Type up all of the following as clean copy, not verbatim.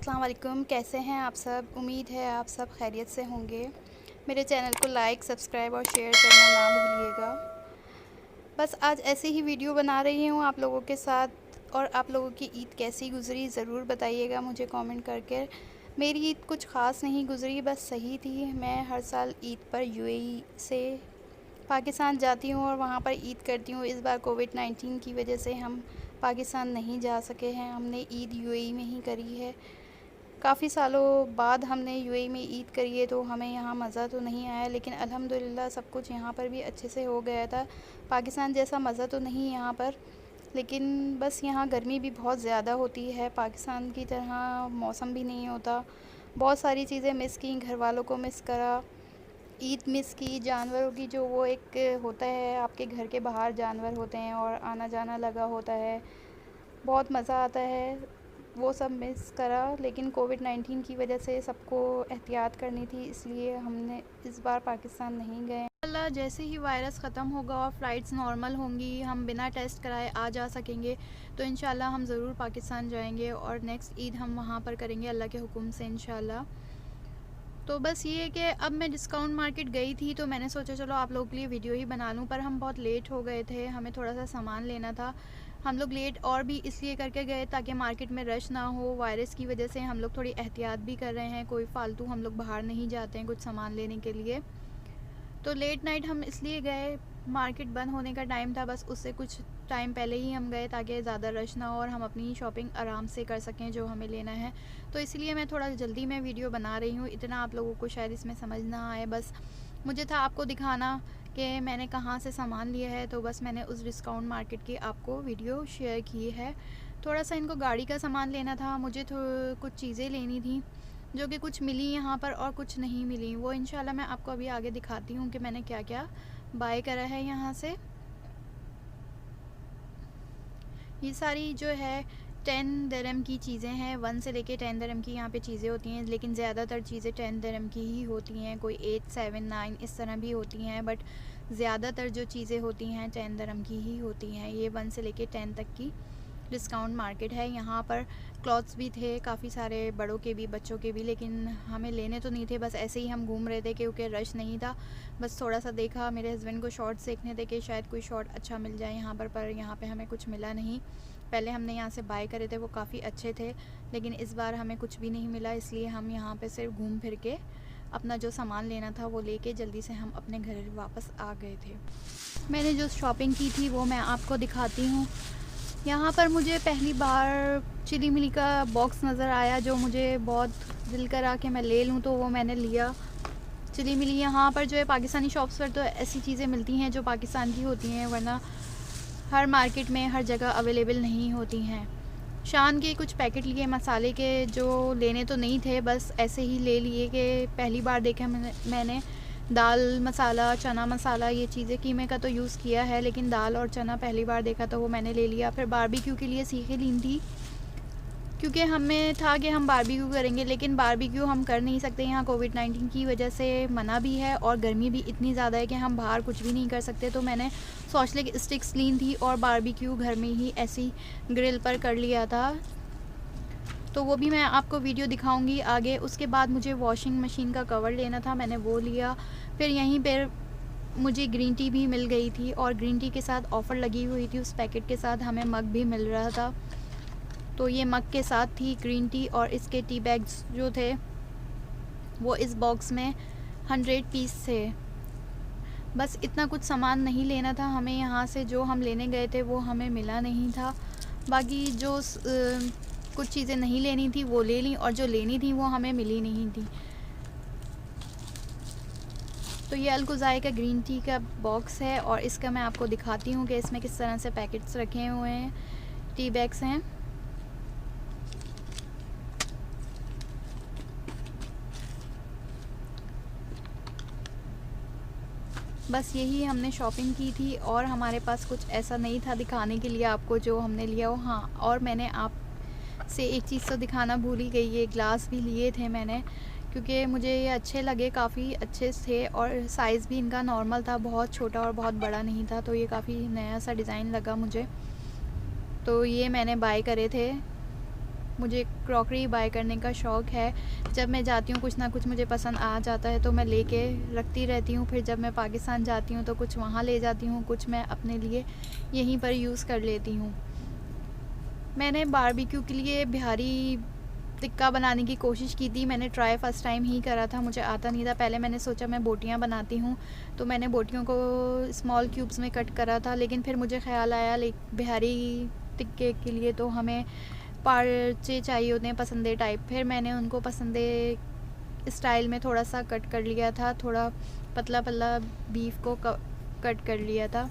अस्सलाम वालेकुम, कैसे हैं आप सब। उम्मीद है आप सब खैरियत से होंगे। मेरे चैनल को लाइक, सब्सक्राइब और शेयर करना ना भूलिएगा। बस आज ऐसे ही वीडियो बना रही हूँ आप लोगों के साथ। और आप लोगों की ईद कैसी गुज़री ज़रूर बताइएगा मुझे कमेंट करके। मेरी ईद कुछ ख़ास नहीं गुज़री, बस सही थी। मैं हर साल ईद पर यूएई से पाकिस्तान जाती हूँ और वहाँ पर ईद करती हूँ। इस बार कोविड-19 की वजह से हम पाकिस्तान नहीं जा सके हैं। हमने ईद यूएई में ही करी है। काफ़ी सालों बाद हमने यूएई में ईद करी है, तो हमें यहाँ मज़ा तो नहीं आया, लेकिन अल्हम्दुलिल्लाह सब कुछ यहाँ पर भी अच्छे से हो गया था। पाकिस्तान जैसा मज़ा तो नहीं यहाँ पर, लेकिन बस यहाँ गर्मी भी बहुत ज़्यादा होती है। पाकिस्तान की तरह मौसम भी नहीं होता। बहुत सारी चीज़ें मिस की, घर वालों को मिस करा, ईद मिस की, जानवरों की जो वो एक होता है, आपके घर के बाहर जानवर होते हैं और आना जाना लगा होता है, बहुत मज़ा आता है, वो सब मिस करा। लेकिन कोविड-19 की वजह से सबको एहतियात करनी थी, इसलिए हमने इस बार पाकिस्तान नहीं गए। अल्लाह जैसे ही वायरस ख़त्म होगा और फ़्लाइट्स नॉर्मल होंगी, हम बिना टेस्ट कराए आ जा सकेंगे, तो इंशाल्लाह हम ज़रूर पाकिस्तान जाएंगे और नेक्स्ट ईद हम वहाँ पर करेंगे अल्लाह के हुक्म से इंशाल्लाह। तो बस ये है कि अब मैं डिस्काउंट मार्केट गई थी, तो मैंने सोचा चलो आप लोगों के लिए वीडियो ही बना लूँ, पर हम बहुत लेट हो गए थे। हमें थोड़ा सा सामान लेना था। हम लोग लेट और भी इसलिए करके गए ताकि मार्केट में रश ना हो। वायरस की वजह से हम लोग थोड़ी एहतियात भी कर रहे हैं, कोई फ़ालतू हम लोग बाहर नहीं जाते हैं कुछ सामान लेने के लिए। तो लेट नाइट हम इसलिए गए, मार्केट बंद होने का टाइम था, बस उससे कुछ टाइम पहले ही हम गए ताकि ज़्यादा रश ना हो और हम अपनी शॉपिंग आराम से कर सकें जो हमें लेना है। तो इसलिए मैं थोड़ा जल्दी में वीडियो बना रही हूँ, इतना आप लोगों को शायद इसमें समझ ना आए। बस मुझे था आपको दिखाना कि मैंने कहाँ से सामान लिया है, तो बस मैंने उस डिस्काउंट मार्केट की आपको वीडियो शेयर की है। थोड़ा सा इनको गाड़ी का सामान लेना था, मुझे कुछ चीज़ें लेनी थी जो कि कुछ मिली यहाँ पर और कुछ नहीं मिली। वो इंशाल्लाह मैं आपको अभी आगे दिखाती हूँ कि मैंने क्या क्या बाय करा है यहाँ से। ये सारी जो है 10 दिरहम की चीज़ें हैं। 1 से लेके 10 दिरहम की यहाँ पे चीज़ें होती हैं, लेकिन ज़्यादातर चीज़ें 10 दिरहम की ही होती हैं। कोई 8, 7, 9 इस तरह भी होती हैं, बट ज़्यादातर जो चीज़ें होती हैं 10 दिरहम की ही होती हैं। ये 1 से लेके 10 तक की डिस्काउंट मार्केट है। यहाँ पर क्लॉथ्स भी थे काफ़ी सारे, बड़ों के भी बच्चों के भी, लेकिन हमें लेने तो नहीं थे, बस ऐसे ही हम घूम रहे थे क्योंकि रश नहीं था। बस थोड़ा सा देखा, मेरे हस्बैंड को शॉर्ट्स देखने थे कि शायद कोई शॉर्ट अच्छा मिल जाए यहाँ पर यहाँ पे हमें कुछ मिला नहीं। पहले हमने यहाँ से बाय करे थे, वो काफ़ी अच्छे थे, लेकिन इस बार हमें कुछ भी नहीं मिला, इसलिए हम यहाँ पे सिर्फ घूम फिर के अपना जो सामान लेना था वो लेके जल्दी से हम अपने घर वापस आ गए थे। मैंने जो शॉपिंग की थी वो मैं आपको दिखाती हूँ। यहाँ पर मुझे पहली बार चिली मिली का बॉक्स नज़र आया, जो मुझे बहुत दिल करा कि मैं ले लूँ, तो वो मैंने लिया। चिली मिली यहाँ पर जो है पाकिस्तानी शॉप्स पर तो ऐसी चीज़ें मिलती हैं जो पाकिस्तान की होती हैं, वरना हर मार्केट में हर जगह अवेलेबल नहीं होती हैं। शान के कुछ पैकेट लिए मसाले के, जो लेने तो नहीं थे, बस ऐसे ही ले लिए कि पहली बार देखा मैंने दाल मसाला, चना मसाला, ये चीज़ें कीमे का तो यूज़ किया है, लेकिन दाल और चना पहली बार देखा तो वो मैंने ले लिया। फिर बारबेक्यू के लिए सीखे ली थी, क्योंकि हमें था कि हम बारबेक्यू करेंगे, लेकिन बारबेक्यू हम कर नहीं सकते यहाँ कोविड-19 की वजह से, मना भी है और गर्मी भी इतनी ज़्यादा है कि हम बाहर कुछ भी नहीं कर सकते। तो मैंने सॉसलिक स्टिक्स ली थी और बारबेक्यू घर में ही ऐसी ग्रिल पर कर लिया था, तो वो भी मैं आपको वीडियो दिखाऊंगी आगे। उसके बाद मुझे वॉशिंग मशीन का कवर लेना था, मैंने वो लिया। फिर यहीं पर मुझे ग्रीन टी भी मिल गई थी और ग्रीन टी के साथ ऑफ़र लगी हुई थी, उस पैकेट के साथ हमें मग भी मिल रहा था, तो ये मग के साथ थी ग्रीन टी। और इसके टी बैग्स जो थे वो इस बॉक्स में 100 पीस थे। बस इतना कुछ सामान नहीं लेना था हमें यहाँ से, जो हम लेने गए थे वो हमें मिला नहीं था। बाकी जो कुछ चीज़ें नहीं लेनी थी वो ले ली, और जो लेनी थी वो हमें मिली नहीं थी। तो ये अलकुज़ाई का ग्रीन टी का बॉक्स है और इसका मैं आपको दिखाती हूँ कि इसमें किस तरह से पैकेट्स रखे हुए हैं, टी बैग्स हैं। बस यही हमने शॉपिंग की थी और हमारे पास कुछ ऐसा नहीं था दिखाने के लिए आपको जो हमने लिया हो। हाँ, और मैंने आप से एक चीज़ तो दिखाना भूल ही गई, ये ग्लास भी लिए थे मैंने, क्योंकि मुझे ये अच्छे लगे, काफ़ी अच्छे थे और साइज़ भी इनका नॉर्मल था, बहुत छोटा और बहुत बड़ा नहीं था, तो ये काफ़ी नया सा डिज़ाइन लगा मुझे, तो ये मैंने बाय करे थे। मुझे क्रॉकरी बाय करने का शौक़ है। जब मैं जाती हूँ कुछ ना कुछ मुझे पसंद आ जाता है तो मैं लेके रखती रहती हूँ। फिर जब मैं पाकिस्तान जाती हूँ तो कुछ वहाँ ले जाती हूँ, कुछ मैं अपने लिए यहीं पर यूज़ कर लेती हूँ। मैंने बारबेक्यू के लिए बिहारी टिक्का बनाने की कोशिश की थी। मैंने ट्राई फ़र्स्ट टाइम ही करा था, मुझे आता नहीं था। पहले मैंने सोचा मैं बोटियाँ बनाती हूँ, तो मैंने बोटियों को स्मॉल क्यूब्स में कट करा था। लेकिन फिर मुझे ख़्याल आया बिहारी टिक्के के लिए तो हमें पार्चे चाहिए होते हैं, पसंदे टाइप। फिर मैंने उनको पसंदे स्टाइल में थोड़ा सा कट कर लिया था, थोड़ा पतला पतला बीफ को कट कर लिया था।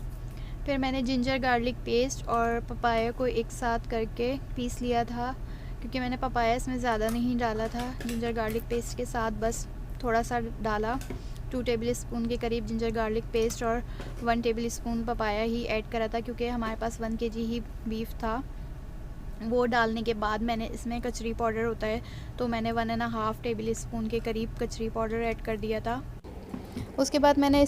फिर मैंने जिंजर गार्लिक पेस्ट और पपाया को एक साथ करके पीस लिया था, क्योंकि मैंने पपाया इसमें ज़्यादा नहीं डाला था। जिंजर गार्लिक पेस्ट के साथ बस थोड़ा सा डाला, 2 टेबल स्पून के करीब जिंजर गार्लिक पेस्ट और 1 टेबल स्पून पपाया ही ऐड करा था, क्योंकि हमारे पास 1 kg ही बीफ था। वो डालने के बाद मैंने इसमें कचरी पाउडर होता है, तो मैंने 1.5 टेबल स्पून के करीब कचरी पाउडर ऐड कर दिया था। उसके बाद मैंने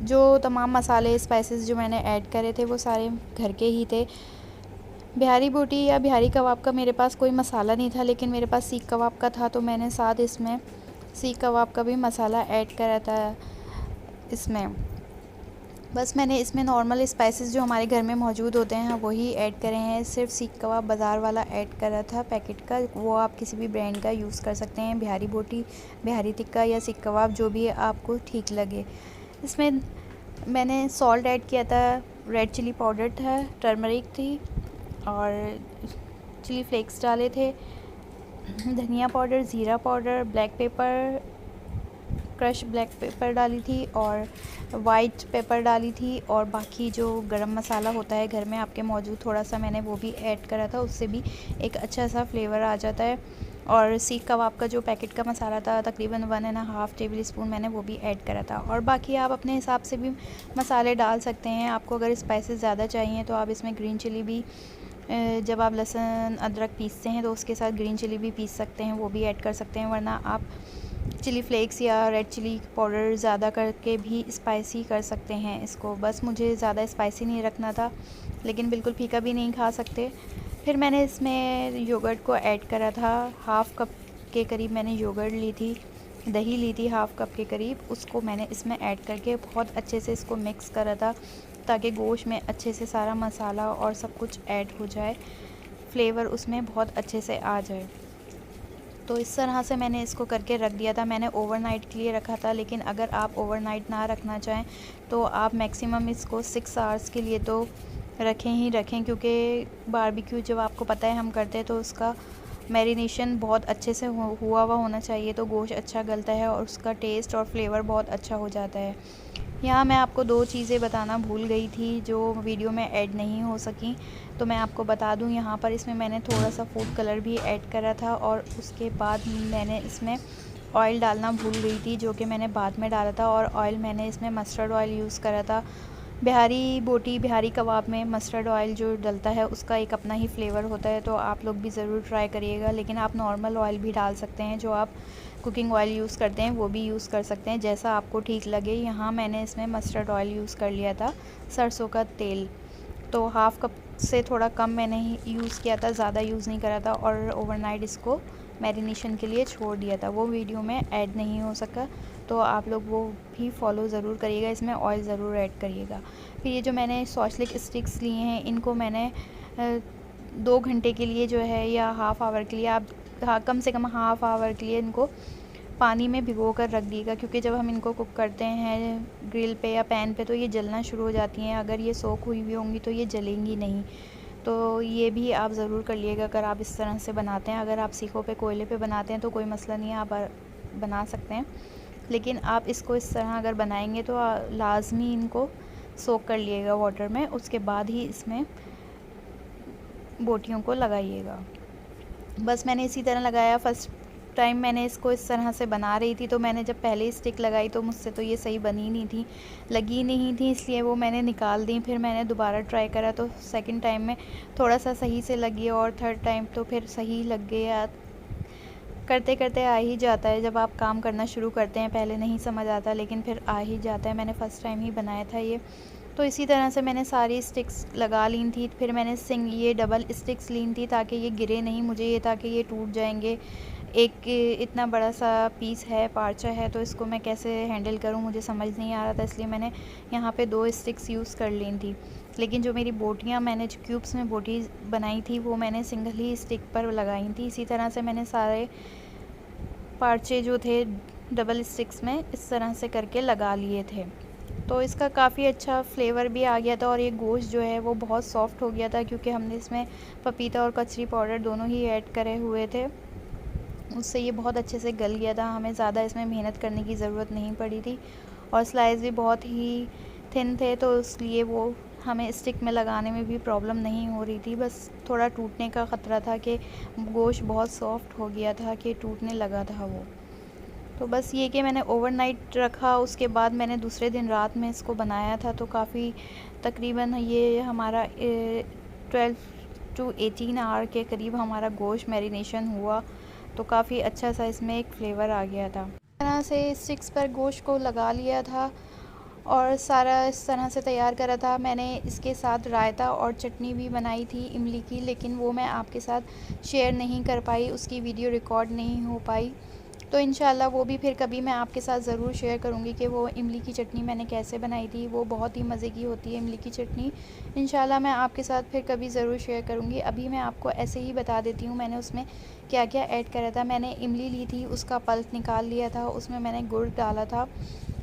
जो तमाम मसाले स्पाइसेस जो मैंने ऐड करे थे वो सारे घर के ही थे। बिहारी बोटी या बिहारी कबाब का मेरे पास कोई मसाला नहीं था, लेकिन मेरे पास सीख कबाब का था, तो मैंने साथ इसमें सीख कबाब का भी मसाला ऐड करा था इसमें। बस मैंने इसमें नॉर्मल स्पाइसेस जो हमारे घर में मौजूद होते हैं वही ऐड करे हैं। सिर्फ सीख कबाब बाज़ार वाला ऐड करा था पैकेट का, वो आप किसी भी ब्रांड का यूज़ कर सकते हैं। बिहारी बोटी, बिहारी टिक्का या सीख कबाब जो भी आपको ठीक लगे। इसमें मैंने सॉल्ट ऐड किया था, रेड चिली पाउडर था, टर्मरिक थी और चिली फ्लेक्स डाले थे, धनिया पाउडर, ज़ीरा powder, black pepper, crush black pepper डाली थी और वाइट पेपर डाली थी, और बाकी जो गरम मसाला होता है घर में आपके मौजूद थोड़ा सा मैंने वो भी ऐड करा था, उससे भी एक अच्छा सा फ्लेवर आ जाता है। और सीख कबाब का जो पैकेट का मसाला था तकरीबन 1.5 टेबल स्पून मैंने वो भी ऐड करा था। और बाकी आप अपने हिसाब से भी मसाले डाल सकते हैं। आपको अगर स्पाइसेस ज़्यादा चाहिए तो आप इसमें ग्रीन चिली भी, जब आप लहसुन अदरक पीसते हैं तो उसके साथ ग्रीन चिली भी पीस सकते हैं, वो भी ऐड कर सकते हैं। वरना आप चिली फ्लेक्स या रेड चिली पाउडर ज़्यादा करके भी स्पाइसी कर सकते हैं इसको। बस मुझे ज़्यादा स्पाइसी नहीं रखना था, लेकिन बिल्कुल फीका भी नहीं खा सकते। फिर मैंने इसमें योगर्ट को ऐड करा था, 1/2 कप के करीब मैंने योगर्ट ली थी, दही ली थी 1/2 कप के करीब, उसको मैंने इसमें ऐड करके बहुत अच्छे से इसको मिक्स करा था, ताकि गोश्त में अच्छे से सारा मसाला और सब कुछ ऐड हो जाए, फ्लेवर उसमें बहुत अच्छे से आ जाए। तो इस तरह से मैंने इसको करके रख दिया था। मैंने ओवरनाइट के लिए रखा था, लेकिन अगर आप ओवरनाइट ना रखना चाहें तो आप मैक्सिमम इसको 6 आवर्स के लिए तो रखें ही रखें, क्योंकि बारबेक्यू जब आपको पता है हम करते हैं तो उसका मैरिनेशन बहुत अच्छे से हुआ होना चाहिए, तो गोश्त अच्छा गलता है और उसका टेस्ट और फ्लेवर बहुत अच्छा हो जाता है। यहाँ मैं आपको 2 चीज़ें बताना भूल गई थी जो वीडियो में ऐड नहीं हो सकी, तो मैं आपको बता दूँ। यहाँ पर इसमें मैंने थोड़ा सा फूड कलर भी ऐड करा था, और उसके बाद मैंने इसमें ऑयल डालना भूल गई थी, जो कि मैंने बाद में डाला था। और ऑयल मैंने इसमें मस्टर्ड ऑयल यूज़ करा था। बिहारी बोटी, बिहारी कबाब में मस्टर्ड ऑयल जो डलता है उसका एक अपना ही फ्लेवर होता है, तो आप लोग भी ज़रूर ट्राई करिएगा। लेकिन आप नॉर्मल ऑयल भी डाल सकते हैं, जो आप कुकिंग ऑयल यूज़ करते हैं वो भी यूज़ कर सकते हैं, जैसा आपको ठीक लगे। यहाँ मैंने इसमें मस्टर्ड ऑयल यूज़ कर लिया था, सरसों का तेल, तो 1/2 कप से थोड़ा कम मैंने ही यूज़ किया था, ज़्यादा यूज़ नहीं करा था। और ओवरनाइट इसको मैरिनेशन के लिए छोड़ दिया था, वो वीडियो में ऐड नहीं हो सका, तो आप लोग वो भी फॉलो ज़रूर करिएगा, इसमें ऑयल ज़रूर ऐड करिएगा। फिर ये जो मैंने सॉसलिक स्टिक्स लिए हैं, इनको मैंने 2 घंटे के लिए जो है, या हाफ़ आवर के लिए, आप कम से कम हाफ़ आवर के लिए इनको पानी में भिगो कर रख दिएगा, क्योंकि जब हम इनको कुक करते हैं ग्रिल पे या पैन पे तो ये जलना शुरू हो जाती हैं। अगर ये सोख हुई हुई होंगी तो ये जलेंगी नहीं, तो ये भी आप ज़रूर कर लिएगा अगर आप इस तरह से बनाते हैं। अगर आप सीखों पे, कोयले पे बनाते हैं तो कोई मसला नहीं है, आप बना सकते हैं। लेकिन आप इसको इस तरह अगर बनाएंगे तो लाजमी इनको सोख कर लिएगा वाटर में, उसके बाद ही इसमें बोटियों को लगाइएगा। बस मैंने इसी तरह लगाया। फ़र्स्ट टाइम मैंने इसको इस तरह से बना रही थी, तो मैंने जब पहले स्टिक लगाई तो मुझसे तो ये सही बनी नहीं थी, लगी नहीं थी, इसलिए वो मैंने निकाल दी। फिर मैंने दोबारा ट्राई करा तो सेकंड टाइम में थोड़ा सा सही से लगी, और थर्ड टाइम तो फिर सही लग गया। करते करते आ ही जाता है, जब आप काम करना शुरू करते हैं पहले नहीं समझ आता, लेकिन फिर आ ही जाता है। मैंने फ़र्स्ट टाइम ही बनाया था ये, तो इसी तरह से मैंने सारी स्टिक्स लगा ली थी। फिर मैंने ये डबल स्टिक्स ली थी ताकि ये गिरे नहीं, मुझे ये था कि ये टूट जाएंगे। एक इतना बड़ा सा पीस है, पार्चा है, तो इसको मैं कैसे हैंडल करूं मुझे समझ नहीं आ रहा था, इसलिए मैंने यहाँ पे 2 स्टिक्स यूज़ कर ली थी। लेकिन जो मेरी बोटियाँ मैंने जो क्यूब्स में बोटी बनाई थी वो मैंने सिंगल ही स्टिक पर लगाई थी। इसी तरह से मैंने सारे पार्चे जो थे डबल स्टिक्स में इस तरह से करके लगा लिए थे। तो इसका काफ़ी अच्छा फ्लेवर भी आ गया था और ये गोश्त जो है वो बहुत सॉफ्ट हो गया था, क्योंकि हमने इसमें पपीता और कचरी पाउडर दोनों ही ऐड करे हुए थे। उससे ये बहुत अच्छे से गल गया था, हमें ज़्यादा इसमें मेहनत करने की ज़रूरत नहीं पड़ी थी। और स्लाइस भी बहुत ही थिन थे, तो इसलिए वो हमें स्टिक में लगाने में भी प्रॉब्लम नहीं हो रही थी। बस थोड़ा टूटने का ख़तरा था कि गोश्त बहुत सॉफ्ट हो गया था कि टूटने लगा था वो। तो बस ये कि मैंने ओवरनाइट रखा, उसके बाद मैंने दूसरे दिन रात में इसको बनाया था। तो काफ़ी तकरीबन ये हमारा 12 to 18 आवर के करीब हमारा गोश्त मैरिनेशन हुआ। तो काफ़ी अच्छा सा इसमें एक फ्लेवर आ गया था। इस तरह से स्टिक्स पर गोश्त को लगा लिया था और सारा इस तरह से तैयार करा था। मैंने इसके साथ रायता और चटनी भी बनाई थी इमली की, लेकिन वो मैं आपके साथ शेयर नहीं कर पाई, उसकी वीडियो रिकॉर्ड नहीं हो पाई। तो इंशाल्लाह वो भी फिर कभी मैं आपके साथ ज़रूर शेयर करूँगी कि वो इमली की चटनी मैंने कैसे बनाई थी। वो बहुत ही मज़े की होती है इमली की चटनी। इंशाल्लाह मैं आपके साथ फिर कभी ज़रूर शेयर करूँगी। अभी मैं आपको ऐसे ही बता देती हूँ मैंने उसमें क्या क्या ऐड करा था। मैंने इमली ली थी, उसका पल्प निकाल लिया था, उसमें मैंने गुड़ डाला था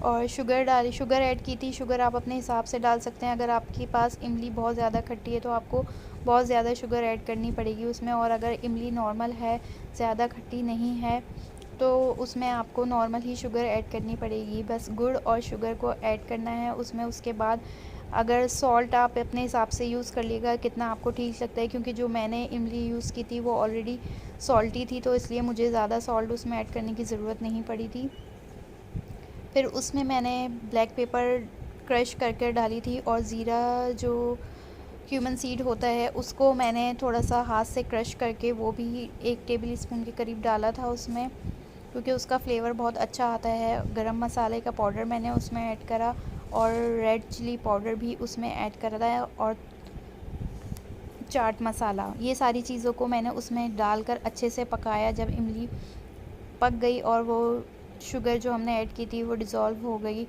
और शुगर ऐड की थी। शुगर आप अपने हिसाब से डाल सकते हैं। अगर आपके पास इमली बहुत ज़्यादा खट्टी है तो आपको बहुत ज़्यादा शुगर ऐड करनी पड़ेगी उसमें, और अगर इमली नॉर्मल है, ज़्यादा खट्टी नहीं है, तो उसमें आपको नॉर्मल ही शुगर ऐड करनी पड़ेगी। बस गुड़ और शुगर को ऐड करना है उसमें। उसके बाद अगर सॉल्ट आप अपने हिसाब से यूज़ कर लीजिएगा कितना आपको ठीक लगता है, क्योंकि जो मैंने इमली यूज़ की थी वो ऑलरेडी सॉल्टी थी, तो इसलिए मुझे ज़्यादा सॉल्ट उसमें ऐड करने की ज़रूरत नहीं पड़ी थी। फिर उसमें मैंने ब्लैक पेपर क्रश करके डाली थी और ज़ीरा जो क्यूमन सीड होता है उसको मैंने थोड़ा सा हाथ से क्रश करके वो भी 1 टेबल स्पून के करीब डाला था उसमें, क्योंकि उसका फ्लेवर बहुत अच्छा आता है। गरम मसाले का पाउडर मैंने उसमें ऐड करा और रेड चिली पाउडर भी उसमें ऐड करा था और चाट मसाला, ये सारी चीज़ों को मैंने उसमें डालकर अच्छे से पकाया। जब इमली पक गई और वो शुगर जो हमने ऐड की थी वो डिज़ोल्व हो गई,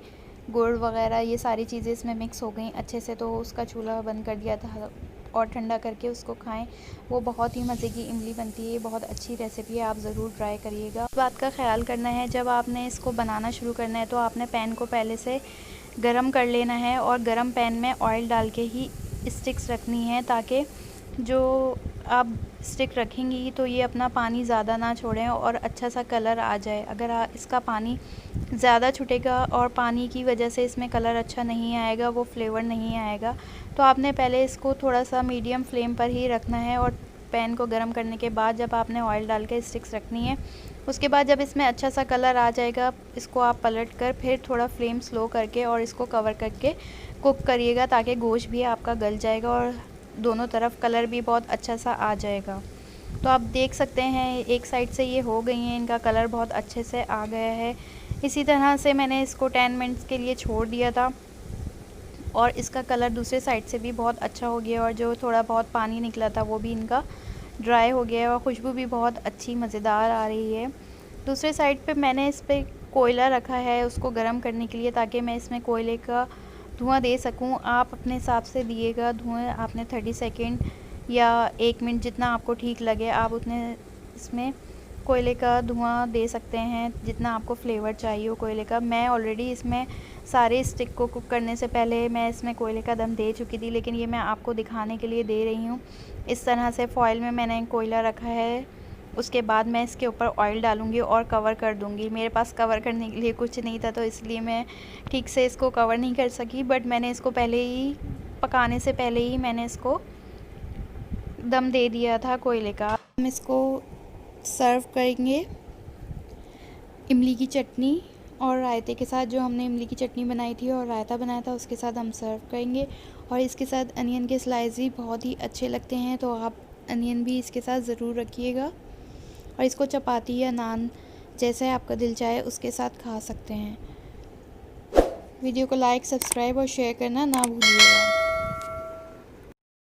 गुड़ वगैरह ये सारी चीज़ें इसमें मिक्स हो गई अच्छे से, तो उसका चूल्हा बंद कर दिया था और ठंडा करके उसको खाएं। वो बहुत ही मज़े की इमली बनती है, ये बहुत अच्छी रेसिपी है, आप ज़रूर ट्राई करिएगा। इस बात का ख्याल करना है जब आपने इसको बनाना शुरू करना है तो आपने पैन को पहले से गरम कर लेना है और गरम पैन में ऑयल डाल के ही स्टिक्स रखनी है, ताकि जो आप स्टिक रखेंगी तो ये अपना पानी ज़्यादा ना छोड़ें और अच्छा सा कलर आ जाए। अगर इसका पानी ज़्यादा छूटेगा और पानी की वजह से इसमें कलर अच्छा नहीं आएगा, वो फ्लेवर नहीं आएगा, तो आपने पहले इसको थोड़ा सा मीडियम फ्लेम पर ही रखना है। और पैन को गर्म करने के बाद जब आपने ऑयल डाल के स्टिक्स रखनी है, उसके बाद जब इसमें अच्छा सा कलर आ जाएगा इसको आप पलट कर फिर थोड़ा फ्लेम स्लो करके और इसको कवर करके कुक करिएगा, ताकि गोश्त भी आपका गल जाएगा और दोनों तरफ कलर भी बहुत अच्छा सा आ जाएगा। तो आप देख सकते हैं एक साइड से ये हो गई हैं, इनका कलर बहुत अच्छे से आ गया है। इसी तरह से मैंने इसको 10 मिनट्स के लिए छोड़ दिया था और इसका कलर दूसरे साइड से भी बहुत अच्छा हो गया और जो थोड़ा बहुत पानी निकला था वो भी इनका ड्राई हो गया है और खुशबू भी बहुत अच्छी मज़ेदार आ रही है। दूसरे साइड पे मैंने इस पर कोयला रखा है उसको गर्म करने के लिए, ताकि मैं इसमें कोयले का धुआं दे सकूं। आप अपने हिसाब से दिएगा धुआं, आपने 30 सेकेंड या 1 मिनट जितना आपको ठीक लगे आप उतने इसमें कोयले का धुआं दे सकते हैं, जितना आपको फ्लेवर चाहिए हो कोयले का। मैं ऑलरेडी इसमें सारे स्टिक को कुक करने से पहले मैं इसमें कोयले का दम दे चुकी थी, लेकिन ये मैं आपको दिखाने के लिए दे रही हूँ। इस तरह से फॉइल में मैंने कोयला रखा है, उसके बाद मैं इसके ऊपर ऑयल डालूँगी और कवर कर दूँगी। मेरे पास कवर करने के लिए कुछ नहीं था तो इसलिए मैं ठीक से इसको कवर नहीं कर सकी, बट मैंने इसको पहले ही पकाने से पहले ही मैंने इसको दम दे दिया था कोयले का। हम इसको सर्व करेंगे इमली की चटनी और रायते के साथ। जो हमने इमली की चटनी बनाई थी और रायता बनाया था उसके साथ हम सर्व करेंगे, और इसके साथ अनियन के स्लाइस भी बहुत ही अच्छे लगते हैं, तो आप अनियन भी इसके साथ ज़रूर रखिएगा और इसको चपाती या नान जैसे आपका दिल चाहे उसके साथ खा सकते हैं। वीडियो को लाइक, सब्सक्राइब और शेयर करना ना भूलिएगा।